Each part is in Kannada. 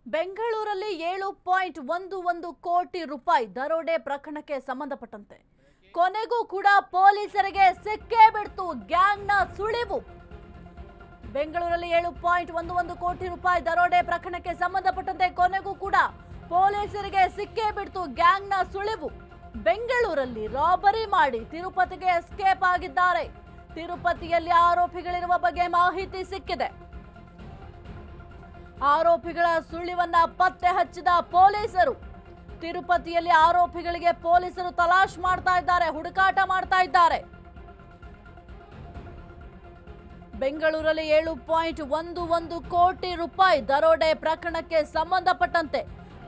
ಬೆಂಗಳೂರಲ್ಲಿ 7.11 ಕೋಟಿ ರೂಪಾಯಿ ದರೋಡೆ ಪ್ರಕರಣಕ್ಕೆ ಸಂಬಂಧಪಟ್ಟಂತೆ ಕೊನೆಗೂ ಕೂಡ ಪೊಲೀಸರಿಗೆ ಸಿಕ್ಕೇ ಬಿಡ್ತು ಗ್ಯಾಂಗ್ನ ಸುಳಿವು. ಬೆಂಗಳೂರಲ್ಲಿ 7.11 ಕೋಟಿ ರೂಪಾಯಿ ದರೋಡೆ ಪ್ರಕರಣಕ್ಕೆ ಸಂಬಂಧಪಟ್ಟಂತೆ ಕೊನೆಗೂ ಕೂಡ ಪೊಲೀಸರಿಗೆ ಸಿಕ್ಕೇ ಬಿಡ್ತು ಗ್ಯಾಂಗ್ನ ಸುಳಿವು. ಬೆಂಗಳೂರಲ್ಲಿ ರಾಬರಿ ಮಾಡಿ ತಿರುಪತಿಗೆ ಎಸ್ಕೇಪ್ ಆಗಿದ್ದಾರೆ. ತಿರುಪತಿಯಲ್ಲಿ ಆರೋಪಿಗಳಿರುವ ಬಗ್ಗೆ ಮಾಹಿತಿ ಸಿಕ್ಕಿದೆ. ಆರೋಪಿಗಳ ಸುಳಿವನ್ನ ಪತ್ತೆ ಹಚ್ಚಿದ ಪೊಲೀಸರು ತಿರುಪತಿಯಲ್ಲಿ ಆರೋಪಿಗಳಿಗೆ ಪೊಲೀಸರು ತಲಾಶ್ ಮಾಡ್ತಾ ಇದ್ದಾರೆ, ಹುಡುಕಾಟ ಮಾಡ್ತಾ ಇದ್ದಾರೆ. ಬೆಂಗಳೂರಲ್ಲಿ 7.11 ಕೋಟಿ ರೂಪಾಯಿ ದರೋಡೆ ಪ್ರಕರಣಕ್ಕೆ ಸಂಬಂಧಪಟ್ಟಂತೆ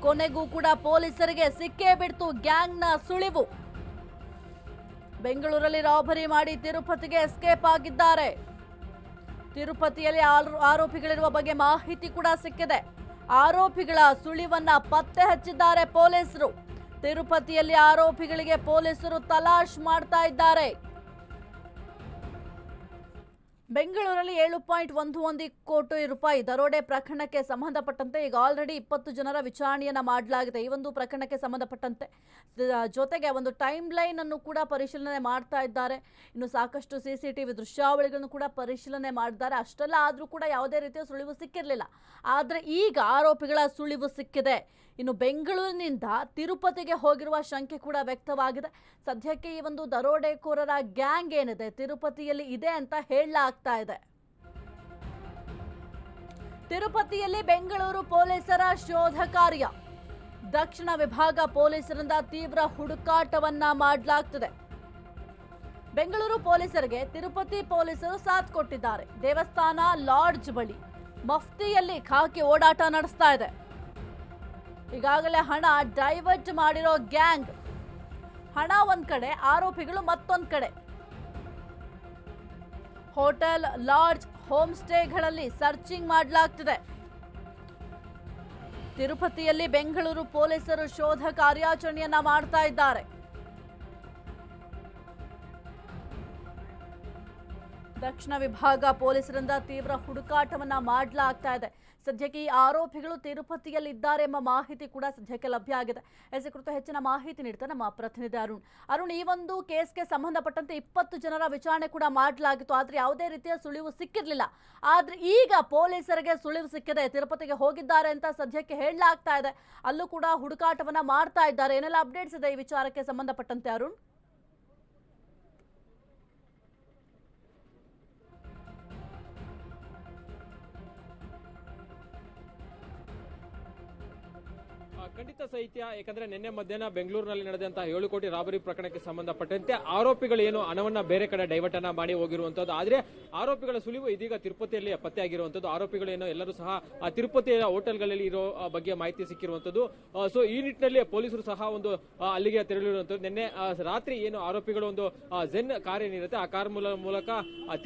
ಕೊನೆಗೂ ಕೂಡ ಪೊಲೀಸರಿಗೆ ಸಿಕ್ಕೇ ಬಿಡ್ತು ಗ್ಯಾಂಗ್ನ ಸುಳಿವು. ಬೆಂಗಳೂರಲ್ಲಿ ರಾಬರಿ ಮಾಡಿ ತಿರುಪತಿಗೆ ಎಸ್ಕೇಪ್ ಆಗಿದ್ದಾರೆ. ತಿರುಪತಿಯಲ್ಲಿ ಆರೋಪಿಗಳಿರುವ ಬಗ್ಗೆ ಮಾಹಿತಿ ಕೂಡ ಸಿಕ್ಕಿದೆ. ಆರೋಪಿಗಳ ಸುಳಿವನ್ನ ಪತ್ತೆ ಹಚ್ಚಿದ್ದಾರೆ ಪೊಲೀಸರು. ತಿರುಪತಿಯಲ್ಲಿ ಆರೋಪಿಗಳಿಗೆ ಪೊಲೀಸರು ತಲಾಶ್ ಮಾಡ್ತಾ ಇದ್ದಾರೆ. ಬೆಂಗಳೂರಲ್ಲಿ 7.11 ಕೋಟಿ ರೂಪಾಯಿ ದರೋಡೆ ಪ್ರಕರಣಕ್ಕೆ ಸಂಬಂಧಪಟ್ಟಂತೆ ಈಗ ಆಲ್ರೆಡಿ 20 ಜನರ ವಿಚಾರಣೆಯನ್ನ ಮಾಡಲಾಗಿದೆ. ಈ ಒಂದು ಪ್ರಕರಣಕ್ಕೆ ಸಂಬಂಧಪಟ್ಟಂತೆ ಜೊತೆಗೆ ಒಂದು ಟೈಮ್ ಲೈನ್ ಅನ್ನು ಕೂಡ ಪರಿಶೀಲನೆ ಮಾಡ್ತಾ ಇದ್ದಾರೆ. ಇನ್ನು ಸಾಕಷ್ಟು ಸಿಸಿಟಿವಿ ದೃಶ್ಯಾವಳಿಗಳನ್ನು ಕೂಡ ಪರಿಶೀಲನೆ ಮಾಡಿದ್ದಾರೆ. ಅಷ್ಟೆಲ್ಲ ಆದ್ರೂ ಕೂಡ ಯಾವುದೇ ರೀತಿಯ ಸುಳಿವು ಸಿಕ್ಕಿರಲಿಲ್ಲ. ಆದ್ರೆ ಈಗ ಆರೋಪಿಗಳ ಸುಳಿವು ಸಿಕ್ಕಿದೆ. ಇನ್ನು ಬೆಂಗಳೂರಿನಿಂದ ತಿರುಪತಿಗೆ ಹೋಗಿರುವ ಶಂಕೆ ಕೂಡ ವ್ಯಕ್ತವಾಗಿದೆ. ಸದ್ಯಕ್ಕೆ ಈ ಒಂದು ದರೋಡೆಕೋರರ ಗ್ಯಾಂಗ್ ಏನಿದೆ ತಿರುಪತಿಯಲ್ಲಿ ಇದೆ ಅಂತ ಹೇಳಲಾಗ್ತಾ ಇದೆ. ತಿರುಪತಿಯಲ್ಲಿ ಬೆಂಗಳೂರು ಪೊಲೀಸರ ಶೋಧ ಕಾರ್ಯ. ದಕ್ಷಿಣ ವಿಭಾಗ ಪೊಲೀಸರಿಂದ ತೀವ್ರ ಹುಡುಕಾಟವನ್ನ ಮಾಡಲಾಗ್ತಿದೆ. ಬೆಂಗಳೂರು ಪೊಲೀಸರಿಗೆ ತಿರುಪತಿ ಪೊಲೀಸರು ಸಾಥ್ ಕೊಟ್ಟಿದ್ದಾರೆ. ದೇವಸ್ಥಾನ ಲಾಡ್ಜ್ ಬಳಿ ಮಫ್ತಿಯಲ್ಲಿ ಖಾಕಿ ಓಡಾಟ ನಡೆಸ್ತಾ ಇದೆ. ಈಗಾಗಲೇ ಹಣ ಡೈವರ್ಟ್ ಮಾಡಿರೋ ಗ್ಯಾಂಗ್. ಹಣ ಒಂದ್ ಕಡೆ, ಆರೋಪಿಗಳು ಮತ್ತೊಂದ್ ಕಡೆ. ಹೋಟೆಲ್, ಲಾಡ್ಜ್, ಹೋಮ್ ಸ್ಟೇಗಳಲ್ಲಿ ಸರ್ಚಿಂಗ್ ಮಾಡಲಾಗ್ತಿದೆ. ತಿರುಪತಿಯಲ್ಲಿ ಬೆಂಗಳೂರು ಪೊಲೀಸರು ಶೋಧ ಕಾರ್ಯಾಚರಣೆಯನ್ನ ಮಾಡ್ತಾ ಇದ್ದಾರೆ. ದಕ್ಷಿಣ ವಿಭಾಗ ಪೊಲೀಸರಿಂದ ತೀವ್ರ ಹುಡುಕಾಟವನ್ನ ಮಾಡಲಾಗ್ತಾ ಇದೆ. ಸದ್ಯಕ್ಕೆ ಈ ಆರೋಪಿಗಳು ತಿರುಪತಿಯಲ್ಲಿ ಇದ್ದಾರೆ ಎಂಬ ಮಾಹಿತಿ ಕೂಡ ಸದ್ಯಕ್ಕೆ ಲಭ್ಯ ಆಗಿದೆ. ಈ ಕುರಿತು ಹೆಚ್ಚಿನ ಮಾಹಿತಿ ನೀಡ್ತಾರೆ ನಮ್ಮ ಪ್ರತಿನಿಧಿ ಅರುಣ್. ಈ ಒಂದು ಕೇಸ್ಗೆ ಸಂಬಂಧಪಟ್ಟಂತೆ 20 ಜನರ ವಿಚಾರಣೆ ಕೂಡ ಮಾಡಲಾಗಿತ್ತು. ಆದ್ರೆ ಯಾವುದೇ ರೀತಿಯ ಸುಳಿವು ಸಿಕ್ಕಿರ್ಲಿಲ್ಲ. ಆದ್ರೆ ಈಗ ಪೊಲೀಸರಿಗೆ ಸುಳಿವು ಸಿಕ್ಕಿದೆ. ತಿರುಪತಿಗೆ ಹೋಗಿದ್ದಾರೆ ಅಂತ ಸದ್ಯಕ್ಕೆ ಹೇಳಲಾಗ್ತಾ ಇದೆ. ಅಲ್ಲೂ ಕೂಡ ಹುಡುಕಾಟವನ್ನ ಮಾಡ್ತಾ ಇದ್ದಾರೆ. ಏನೆಲ್ಲ ಅಪ್ಡೇಟ್ಸ್ ಇದೆ ಈ ವಿಚಾರಕ್ಕೆ ಸಂಬಂಧಪಟ್ಟಂತೆ ಅರುಣ್? ಖಂಡಿತ ಸಾಹಿತ್ಯ. ಯಾಕಂದ್ರೆ ನಿನ್ನೆ ಮಧ್ಯಾಹ್ನ ಬೆಂಗಳೂರಿನಲ್ಲಿ ನಡೆದಂತಹ 7 ಕೋಟಿ ರಾಬರಿ ಪ್ರಕರಣಕ್ಕೆ ಸಂಬಂಧಪಟ್ಟಂತೆ ಆರೋಪಿಗಳು ಏನು ಹಣವನ್ನ ಬೇರೆ ಕಡೆ ಡೈವರ್ಟ್ ಅನ್ನ ಮಾಡಿ ಹೋಗಿರುವಂತದ್ದು. ಆದ್ರೆ ಆರೋಪಿಗಳ ಸುಳಿವು ಇದೀಗ ತಿರುಪತಿಯಲ್ಲಿ ಪತ್ತೆಯಾಗಿರುವಂತದ್ದು. ಆರೋಪಿಗಳು ಏನೋ ಎಲ್ಲರೂ ಸಹ ತಿರುಪತಿಯ ಹೋಟೆಲ್ಗಳಲ್ಲಿ ಇರೋ ಬಗ್ಗೆ ಮಾಹಿತಿ ಸಿಕ್ಕಿರುವಂತದ್ದು. ಸೊ ಈ ನಿಟ್ಟಿನಲ್ಲಿ ಪೊಲೀಸರು ಸಹ ಒಂದು ಅಲ್ಲಿಗೆ ತೆರಳಿರುವಂತದ್ದು. ನಿನ್ನೆ ರಾತ್ರಿ ಏನು ಆರೋಪಿಗಳು ಒಂದು ಜೆನ್ ಕಾರ್ ಏನಿರುತ್ತೆ ಆ ಕಾರ್ ಮೂಲಕ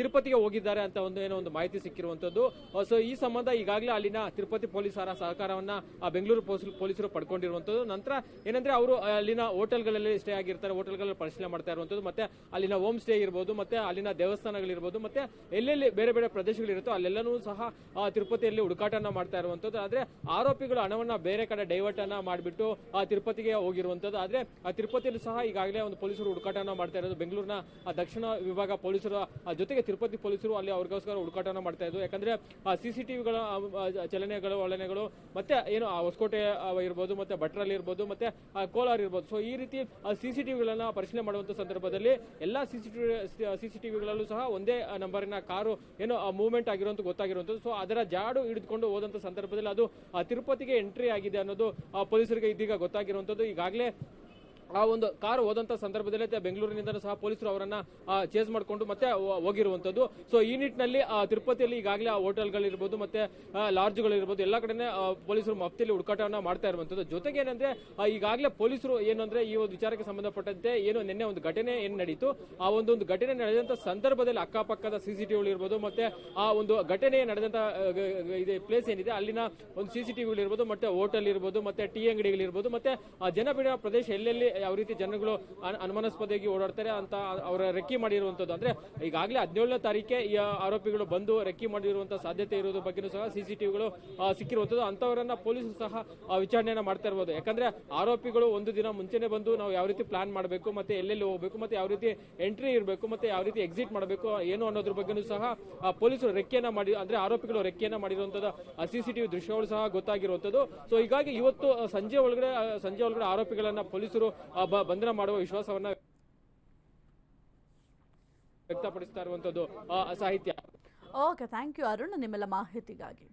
ತಿರುಪತಿಗೆ ಹೋಗಿದ್ದಾರೆ ಅಂತ ಒಂದು ಮಾಹಿತಿ ಸಿಕ್ಕಿರುವಂತದ್ದು. ಸೊ ಈ ಸಂಬಂಧ ಈಗಾಗಲೇ ಅಲ್ಲಿನ ತಿರುಪತಿ ಪೊಲೀಸರ ಸಹಕಾರವನ್ನ ಬೆಂಗಳೂರು ಪೊಲೀಸರು ಪಡ್ಕೊಂಡಿರುವಂತದ್ದು. ನಂತರ ಏನಂದ್ರೆ ಅವರು ಅಲ್ಲಿನ ಹೋಟೆಲ್ಗಳಲ್ಲಿ ಸ್ಟೇ ಆಗಿರ್ತಾರೆ, ಹೋಟೆಲ್ಗಳಲ್ಲಿ ಪರಿಶೀಲನೆ ಮಾಡ್ತಾ ಇರುವಂತದ್ದು. ಮತ್ತೆ ಅಲ್ಲಿನ ಹೋಮ್ ಸ್ಟೇ ಇರಬಹುದು, ಮತ್ತೆ ಅಲ್ಲಿನ ದೇವಸ್ಥಾನಗಳಿರ್ಬೋದು, ಮತ್ತೆ ಎಲ್ಲೆಲ್ಲಿ ಬೇರೆ ಬೇರೆ ಪ್ರದೇಶಗಳಿರುತ್ತೋ ಅಲ್ಲೆಲ್ಲನೂ ಸಹ ತಿರುಪತಿಯಲ್ಲಿ ಹುಡುಕಾಟನ ಮಾಡ್ತಾ ಇರುವಂತದ್ದು. ಆದ್ರೆ ಆರೋಪಿಗಳು ಹಣವನ್ನ ಬೇರೆ ಕಡೆ ಡೈವರ್ಟ್ ಅನ್ನ ಮಾಡಿಬಿಟ್ಟು ತಿರುಪತಿಗೆ ಹೋಗಿರುವಂತದ್ದು. ಆದ್ರೆ ತಿರುಪತಿಯಲ್ಲಿ ಸಹ ಈಗಾಗಲೇ ಒಂದು ಪೊಲೀಸರು ಹುಡುಕಾಟನ ಮಾಡ್ತಾ ಇರೋದು. ಬೆಂಗಳೂರಿನ ದಕ್ಷಿಣ ವಿಭಾಗ ಪೊಲೀಸರ ಜೊತೆಗೆ ತಿರುಪತಿ ಪೊಲೀಸರು ಅಲ್ಲಿ ಅವ್ರಿಗೋಸ್ಕರ ಹುಡುಕಾಟನ ಮಾಡ್ತಾ ಇದ್ರು. ಯಾಕಂದ್ರೆ ಸಿಸಿಟಿವಿಗಳ ಚಲನೆಗಳು ಒಳನೆಗಳು ಮತ್ತೆ ಏನು ಹೊಸಕೋಟೆ ಇರ್ಬೋದು, ಮತ್ತೆ ಭಟ್ರಲ್ಲಿ ಇರ್ಬೋದು, ಮತ್ತೆ ಕೋಲಾರ ಇರ್ಬೋದು. ಸೊ ಈ ರೀತಿ ಸಿಸಿಟಿವಿಗಳನ್ನ ಪರಿಶೀಲನೆ ಮಾಡುವಂತ ಸಂದರ್ಭದಲ್ಲಿ ಎಲ್ಲಾ ಸಿಸಿಟಿವಿಗಳಲ್ಲೂ ಸಹ ಒಂದೇ ನಂಬರಿನ ಕಾರು ಏನು ಮೂವ್ಮೆಂಟ್ ಆಗಿರುವಂತ ಗೊತ್ತಾಗಿರುವಂತದ್ದು. ಸೊ ಅದರ ಜಾಡು ಹಿಡಿದುಕೊಂಡು ಹೋದಂತ ಸಂದರ್ಭದಲ್ಲಿ ಅದು ತಿರುಪತಿಗೆ ಎಂಟ್ರಿ ಆಗಿದೆ ಅನ್ನೋದು ಪೊಲೀಸರಿಗೆ ಇದೀಗ ಗೊತ್ತಾಗಿರುವಂತದ್ದು. ಈಗಾಗಲೇ ಆ ಒಂದು ಕಾರು ಹೋದಂತ ಸಂದರ್ಭದಲ್ಲಿ ಬೆಂಗಳೂರಿನಿಂದ ಸಹ ಪೊಲೀಸರು ಅವರನ್ನ ಚೇಸ್ ಮಾಡಿಕೊಂಡು ಮತ್ತೆ ಹೋಗಿರುವಂತದ್ದು. ಸೊ ಈ ನಿಟ್ಟಿನಲ್ಲಿ ತಿರುಪತಿಯಲ್ಲಿ ಈಗಾಗಲೇ ಹೋಟೆಲ್ಗಳಿರ್ಬೋದು, ಮತ್ತೆ ಲಾಡ್ಜ್ಗಳಿರ್ಬೋದು, ಎಲ್ಲ ಕಡೆ ಪೊಲೀಸರು ಮಫ್ತಿಯಲ್ಲಿ ಹುಡುಕಾಟವನ್ನ ಮಾಡ್ತಾ ಇರುವಂತದ್ದು. ಜೊತೆಗೆ ಏನಂದ್ರೆ ಈಗಾಗಲೇ ಪೊಲೀಸರು ಏನಂದ್ರೆ ಈ ಒಂದು ವಿಚಾರಕ್ಕೆ ಸಂಬಂಧಪಟ್ಟಂತೆ ಏನು ನಿನ್ನೆ ಒಂದು ಘಟನೆ ಏನ್ ನಡೀತು, ಆ ಒಂದು ಘಟನೆ ನಡೆದಂತ ಸಂದರ್ಭದಲ್ಲಿ ಅಕ್ಕಪಕ್ಕದ ಸಿಸಿಟಿವಿಗಳು ಇರ್ಬೋದು, ಮತ್ತೆ ಆ ಒಂದು ಘಟನೆ ನಡೆದಂತ ಪ್ಲೇಸ್ ಏನಿದೆ ಅಲ್ಲಿನ ಒಂದು ಸಿಸಿಟಿವಿಗಳು ಇರ್ಬೋದು, ಮತ್ತೆ ಹೋಟೆಲ್ ಇರ್ಬೋದು, ಮತ್ತೆ ಟೀ ಅಂಗಡಿಗಳಿರ್ಬೋದು, ಮತ್ತೆ ಜನಬೀಡ ಪ್ರದೇಶ ಎಲ್ಲೆಲ್ಲಿ ಯಾವ ರೀತಿ ಜನಗಳು ಅನುಮಾನಾಸ್ಪದವಾಗಿ ಓಡಾಡ್ತಾರೆ ಅಂತ ಅವರ ರೆಕ್ಕಿ ಮಾಡಿರುವಂತದ್ದು. ಅಂದ್ರೆ ಈಗಾಗಲೇ 17ನೇ ತಾರೀಕೆ ಈ ಆರೋಪಿಗಳು ಬಂದು ರೆಕ್ಕಿ ಮಾಡಿರುವಂತಹ ಸಾಧ್ಯತೆ ಇರುವುದ್ರ ಬಗ್ಗೆನೂ ಸಹ ಸಿಸಿಟಿವಿಗಳು ಸಿಕ್ಕಿರುವಂತದ್ದು. ಅಂತವರನ್ನ ಪೊಲೀಸರು ಸಹ ವಿಚಾರಣೆಯನ್ನ ಮಾಡ್ತಾ ಇರಬಹುದು. ಯಾಕಂದ್ರೆ ಆರೋಪಿಗಳು ಒಂದು ದಿನ ಮುಂಚೆನೆ ಬಂದು ನಾವು ಯಾವ ರೀತಿ ಪ್ಲಾನ್ ಮಾಡಬೇಕು, ಮತ್ತೆ ಎಲ್ಲೆಲ್ಲಿ ಹೋಗಬೇಕು, ಮತ್ತೆ ಯಾವ ರೀತಿ ಎಂಟ್ರಿ ಇರಬೇಕು, ಮತ್ತೆ ಯಾವ ರೀತಿ ಎಕ್ಸಿಟ್ ಮಾಡಬೇಕು ಏನು ಅನ್ನೋದ್ರ ಬಗ್ಗೆನೂ ಸಹ ಪೊಲೀಸರು ರೆಕ್ಕೆಯನ್ನ ಮಾಡಿ, ಅಂದ್ರೆ ಆರೋಪಿಗಳು ರೆಕ್ಕೆಯನ್ನ ಮಾಡಿರುವಂತದ್ದು ಸಿಸಿಟಿವಿ ದೃಶ್ಯಗಳು ಸಹ ಗೊತ್ತಾಗಿರುವಂತದ್ದು. ಸೊ ಹೀಗಾಗಿ ಇವತ್ತು ಸಂಜೆ ಒಳಗಡೆ ಆರೋಪಿಗಳನ್ನ ಪೊಲೀಸರು ಬಂಧನ ಮಾಡುವ ವಿಶ್ವಾಸವನ್ನ ವ್ಯಕ್ತಪಡಿಸ್ತಾ ಇರುವಂತದ್ದು ಸಾಹಿತ್ಯ. ಓಕೆ, ಥ್ಯಾಂಕ್ ಯು ಅರುಣ್ ನಿಮ್ಮೆಲ್ಲ ಮಾಹಿತಿಗಾಗಿ.